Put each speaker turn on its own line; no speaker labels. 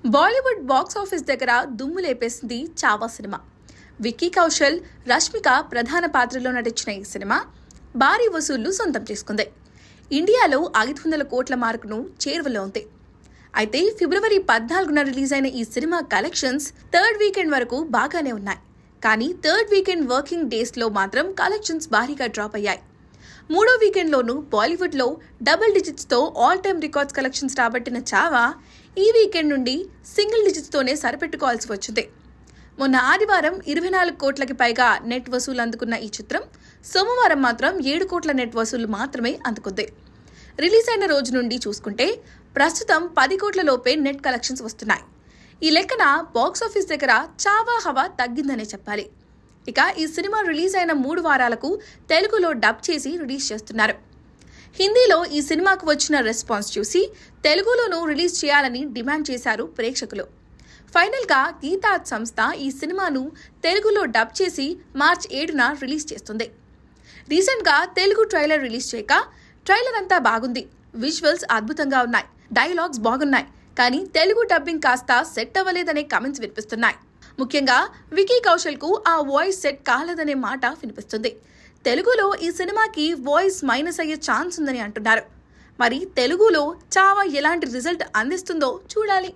Bollywood box office దగ్గర దుమ్ము లేపేసింది Chhaava cinema. Vicky Kaushal, Rashmika ప్రధాన పాత్రలో నటించిన ఈ సినిమా భారీ వసూళ్లు సొంతం చేసుకుంది. ఇండియాలో 500 కోట్ల మార్కును చేరువలో ఉంది. అయితే ఫిబ్రవరి 14న రిలీజ్ అయిన ఈ సినిమా కలెక్షన్స్ థర్డ్ వీకెండ్ వరకు బాగానే ఉన్నాయి. కానీ థర్డ్ వీకెండ్ వర్కింగ్ డేస్లో మాత్రం కలెక్షన్స్ భారీగా డ్రాప్ అయ్యాయి. మూడో వీకెండ్లోనూ బాలీవుడ్లో డబుల్ డిజిట్స్తో ఆల్ టైమ్ రికార్డ్స్ కలెక్షన్స్ రాబట్టిన చావా ఈ వీకెండ్ నుండి సింగిల్ డిజిట్స్తోనే సరిపెట్టుకోవాల్సి వచ్చింది. మొన్న ఆదివారం 24 కోట్లకి పైగా నెట్ వసూలు అందుకున్న ఈ చిత్రం సోమవారం మాత్రం 7 కోట్ల నెట్ వసూలు మాత్రమే అందుకుంది. రిలీజ్ అయిన రోజు నుండి చూసుకుంటే ప్రస్తుతం 10 కోట్ల లోపే నెట్ కలెక్షన్స్ వస్తున్నాయి. ఈ లెక్కన బాక్సాఫీస్ దగ్గర చావా హవా తగ్గిందనే చెప్పాలి. ఇక ఈ సినిమా రిలీజ్ అయిన 3 వారాలకు తెలుగులో డబ్ చేసి రిలీజ్ చేస్తున్నారు. హిందీలో ఈ సినిమాకు వచ్చిన రెస్పాన్స్ చూసి తెలుగులోనూ రిలీజ్ చేయాలని డిమాండ్ చేశారు ప్రేక్షకులు. ఫైనల్గా గీతాత్ సంస్థ ఈ సినిమాను తెలుగులో డబ్ చేసి మార్చి 7న రిలీజ్ చేస్తుంది. రీసెంట్గా తెలుగు ట్రైలర్ రిలీజ్ చేయక ట్రైలర్ అంతా బాగుంది, విజువల్స్ అద్భుతంగా ఉన్నాయి, డైలాగ్స్ బాగున్నాయి, కానీ తెలుగు డబ్బింగ్ కాస్త సెట్ అవ్వలేదనే కామెంట్స్ వినిపిస్తున్నాయి. ముఖ్యంగా విక్కీ కౌశల్కు ఆ వాయిస్ సెట్ కాలేదనే మాట వినిపిస్తుంది. తెలుగులో ఈ సినిమాకి వాయిస్ మైనస్ అయ్యే ఛాన్స్ ఉందని అంటున్నారు. మరి తెలుగులో చావా ఎలాంటి రిజల్ట్ అందిస్తుందో చూడాలి.